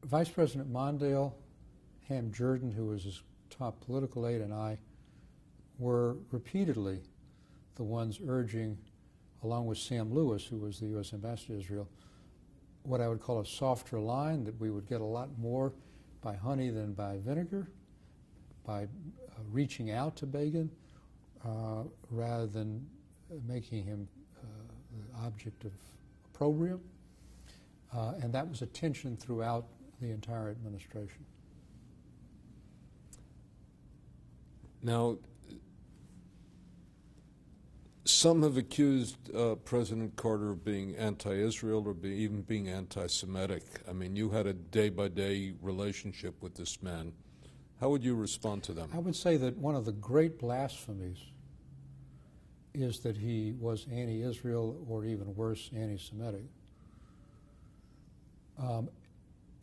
Vice President Mondale, Ham Jordan, who was his top political aide, and I were repeatedly the ones urging, along with Sam Lewis, who was the U.S. ambassador to Israel, what I would call a softer line, that we would get a lot more by honey than by vinegar, by reaching out to Begin rather than making him the object of opprobrium. And that was a tension throughout the entire administration. Now, some have accused President Carter of being anti-Israel or even being anti-Semitic. I mean, you had a day-by-day relationship with this man. How would you respond to them? I would say that one of the great blasphemies is that he was anti-Israel, or even worse, anti-Semitic.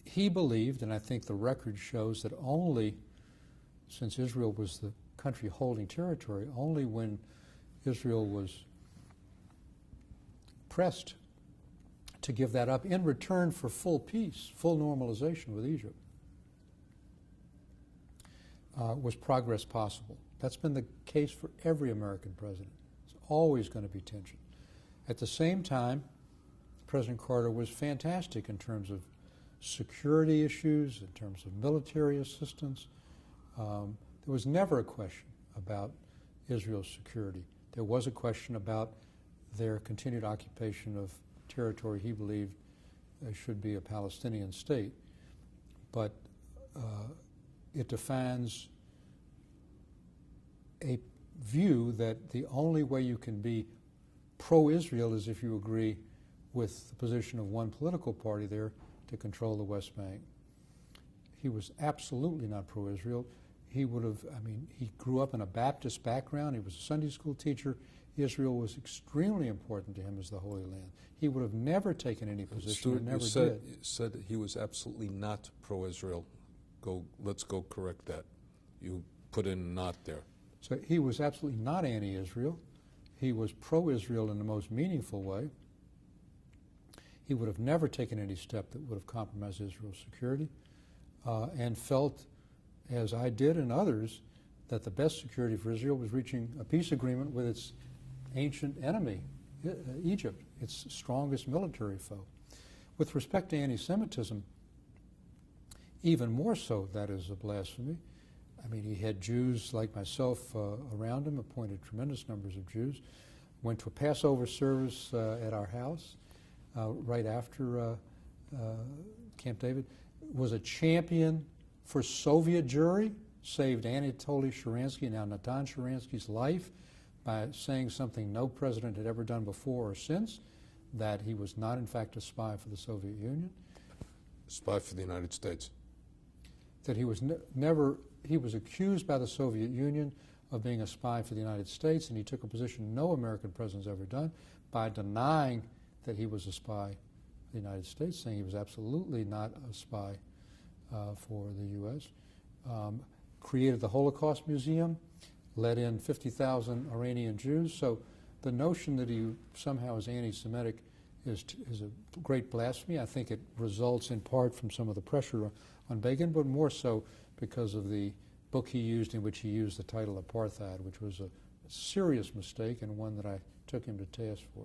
He believed, and I think the record shows, that only since Israel was the country holding territory, only when Israel was pressed to give that up in return for full peace, full normalization with Egypt, was progress possible. That's been the case for every American president. It's always going to be tension. At the same time, President Carter was fantastic in terms of security issues, in terms of military assistance. There was never a question about Israel's security. There was a question about their continued occupation of territory he believed should be a Palestinian state. But it defines a view that the only way you can be pro-Israel is if you agree with the position of one political party there to control the West Bank. He was absolutely not pro-Israel. He would have, he grew up in a Baptist background. He was a Sunday school teacher. Israel was extremely important to him as the Holy Land. He would have never taken any position, and never did. You said that he was absolutely not pro-Israel. Let's go correct that. You put in "not" there. So he was absolutely not anti-Israel. He was pro-Israel in the most meaningful way. He would have never taken any step that would have compromised Israel's security, and felt, as I did and others, that the best security for Israel was reaching a peace agreement with its ancient enemy, Egypt, its strongest military foe. With respect to anti-Semitism, even more so, that is a blasphemy. He had Jews like myself around him, appointed tremendous numbers of Jews, went to a Passover service at our house right after Camp David, was a champion for Soviet Jewry, saved Anatoly Sharansky, now Natan Sharansky's life by saying something no president had ever done before or since, that he was not in fact a spy for the Soviet Union. Spy for the United States. That he was he was accused by the Soviet Union of being a spy for the United States, and he took a position no American president's ever done by denying that he was a spy for the United States, saying he was absolutely not a spy for the U.S. Created the Holocaust Museum, let in 50,000 Iranian Jews. So the notion that he somehow is anti-Semitic is a great blasphemy. I think it results in part from some of the pressure on Begin, but more so because of the book he used in which he used the title apartheid, which was a serious mistake and one that I took him to task for.